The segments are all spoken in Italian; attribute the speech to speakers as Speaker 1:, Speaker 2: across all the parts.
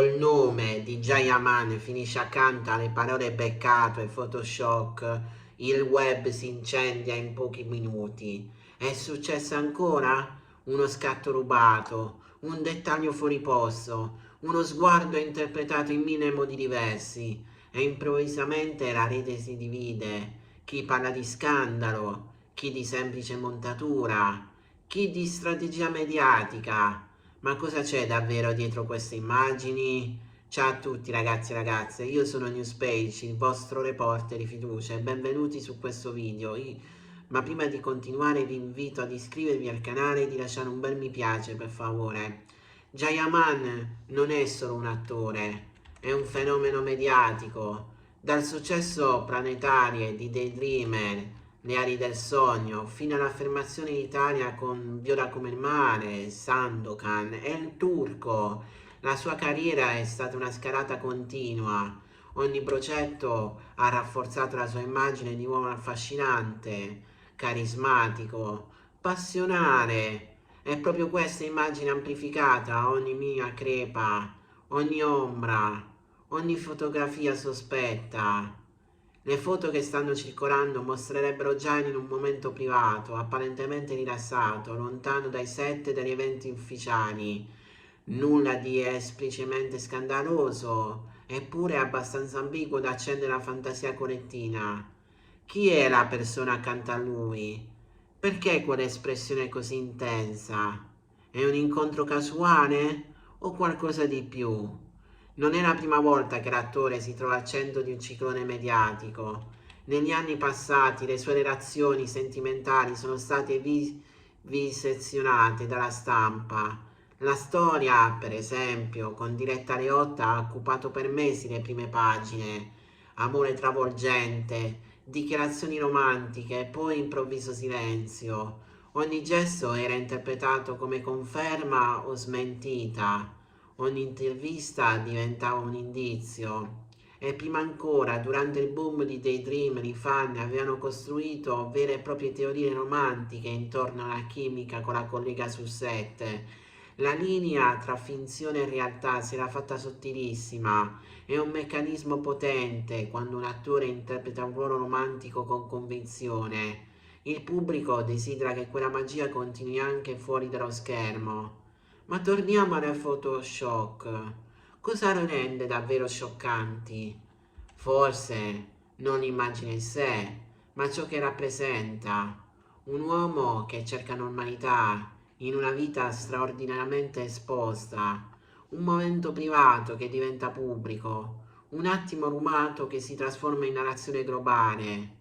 Speaker 1: Il nome di Jayaman finisce accanto alle parole peccato e Photoshop, il web si incendia in pochi minuti. È successo ancora? Uno scatto rubato, un dettaglio fuori posto, uno sguardo interpretato in mille modi diversi e improvvisamente la rete si divide. Chi parla di scandalo, chi di semplice montatura, chi di strategia mediatica. Ma cosa c'è davvero dietro queste immagini? Ciao a tutti ragazzi e ragazze, io sono Newspage, il vostro reporter di fiducia e benvenuti su questo video. Ma prima di continuare vi invito ad iscrivervi al canale e di lasciare un bel mi piace per favore. Jayaman non è solo un attore, è un fenomeno mediatico. Dal successo planetario di Daydreamer, Le ali del sogno, fino all'affermazione in Italia con Viola come il mare, Sandokan e il turco. La sua carriera è stata una scalata continua. Ogni progetto ha rafforzato la sua immagine di uomo affascinante, carismatico, passionale. È proprio questa immagine amplificata, ogni mia crepa, ogni ombra, ogni fotografia sospetta. Le foto che stanno circolando mostrerebbero Gianni in un momento privato, apparentemente rilassato, lontano dai set e dagli eventi ufficiali. Nulla di esplicitamente scandaloso, eppure abbastanza ambiguo da accendere la fantasia collettiva. Chi è la persona accanto a lui? Perché quell'espressione così intensa? È un incontro casuale o qualcosa di più? Non è la prima volta che l'attore si trova al centro di un ciclone mediatico. Negli anni passati le sue relazioni sentimentali sono state visezionate dalla stampa. La storia, per esempio, con Diletta Leotta ha occupato per mesi le prime pagine. Amore travolgente, dichiarazioni romantiche e poi improvviso silenzio. Ogni gesto era interpretato come conferma o smentita. Ogni intervista diventava un indizio. E prima ancora, durante il boom di Daydream, i fan avevano costruito vere e proprie teorie romantiche intorno alla chimica con la collega sul set. La linea tra finzione e realtà si era fatta sottilissima. È un meccanismo potente quando un attore interpreta un ruolo romantico con convinzione. Il pubblico desidera che quella magia continui anche fuori dallo schermo. Ma torniamo alle Photoshop. Cosa lo rende davvero scioccanti? Forse non l'immagine in sé, ma ciò che rappresenta. Un uomo che cerca normalità in una vita straordinariamente esposta. Un momento privato che diventa pubblico. Un attimo rumato che si trasforma in narrazione globale.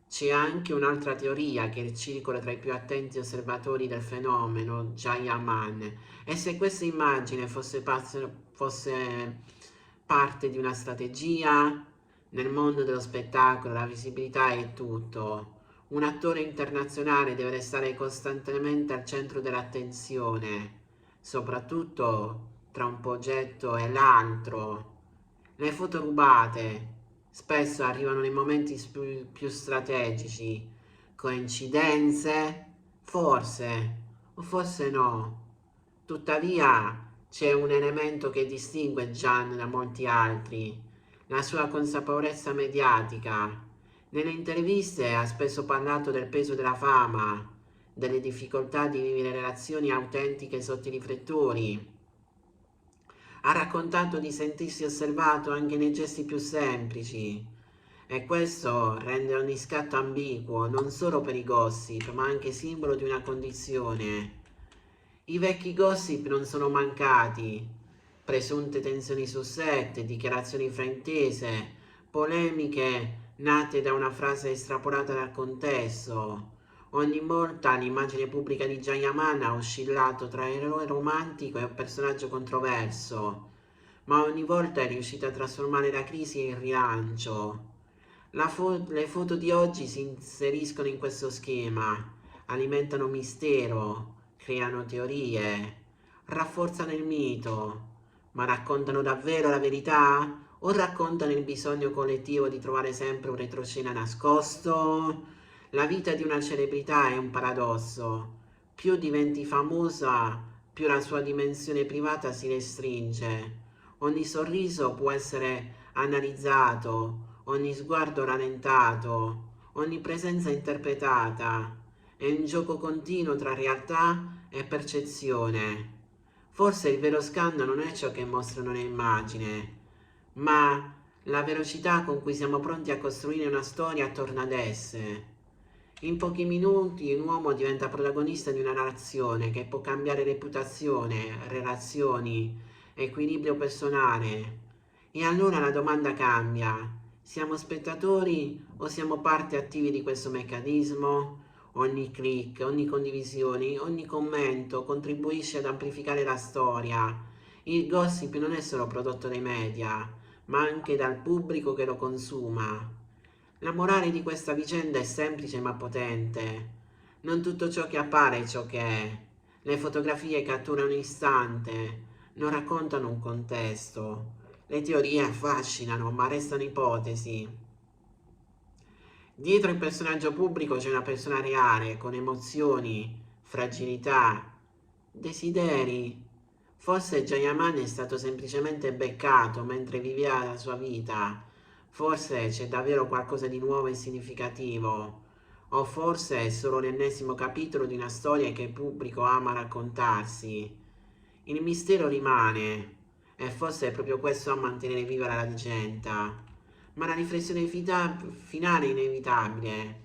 Speaker 1: C'è anche un'altra teoria che circola tra i più attenti osservatori del fenomeno, Jayaman, e se questa immagine fosse parte di una strategia. Nel mondo dello spettacolo la visibilità è tutto. Un attore internazionale deve restare costantemente al centro dell'attenzione, soprattutto tra un progetto e l'altro. Le foto rubate spesso arrivano nei momenti più strategici. Coincidenze? Forse, o forse no. Tuttavia c'è un elemento che distingue Gian da molti altri, la sua consapevolezza mediatica. Nelle interviste ha spesso parlato del peso della fama, delle difficoltà di vivere relazioni autentiche sotto i riflettori. Ha raccontato di sentirsi osservato anche nei gesti più semplici. E questo rende ogni scatto ambiguo, non solo per i gossip, ma anche simbolo di una condizione. I vecchi gossip non sono mancati. Presunte tensioni su set, dichiarazioni fraintese, polemiche nate da una frase estrapolata dal contesto. Ogni volta l'immagine pubblica di Jayaman ha oscillato tra eroe romantico e un personaggio controverso, ma ogni volta è riuscita a trasformare la crisi in rilancio. Le foto di oggi si inseriscono in questo schema, alimentano mistero, creano teorie, rafforzano il mito, ma raccontano davvero la verità? O raccontano il bisogno collettivo di trovare sempre un retroscena nascosto? La vita di una celebrità è un paradosso. Più diventi famosa, più la sua dimensione privata si restringe. Ogni sorriso può essere analizzato, ogni sguardo rallentato, ogni presenza interpretata. È un gioco continuo tra realtà e percezione. Forse il vero scandalo non è ciò che mostrano le immagini, ma la velocità con cui siamo pronti a costruire una storia attorno ad esse. In pochi minuti un uomo diventa protagonista di una narrazione che può cambiare reputazione, relazioni, equilibrio personale. E allora la domanda cambia: siamo spettatori o siamo parte attivi di questo meccanismo? Ogni click, ogni condivisione, ogni commento contribuisce ad amplificare la storia. Il gossip non è solo prodotto dai media, ma anche dal pubblico che lo consuma. La morale di questa vicenda è semplice ma potente. Non tutto ciò che appare è ciò che è. Le fotografie catturano un istante, non raccontano un contesto. Le teorie affascinano, ma restano ipotesi. Dietro il personaggio pubblico c'è una persona reale, con emozioni, fragilità, desideri. Forse Jayaman è stato semplicemente beccato mentre viveva la sua vita. Forse c'è davvero qualcosa di nuovo e significativo. O forse è solo l'ennesimo capitolo di una storia che il pubblico ama raccontarsi. Il mistero rimane, e forse è proprio questo a mantenere viva la leggenda. Ma la riflessione finale è inevitabile.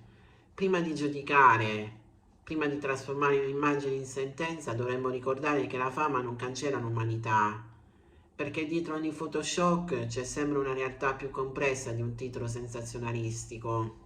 Speaker 1: Prima di giudicare, prima di trasformare un'immagine in sentenza, dovremmo ricordare che la fama non cancella l'umanità, perché dietro ogni Photoshop c'è sempre una realtà più complessa di un titolo sensazionalistico.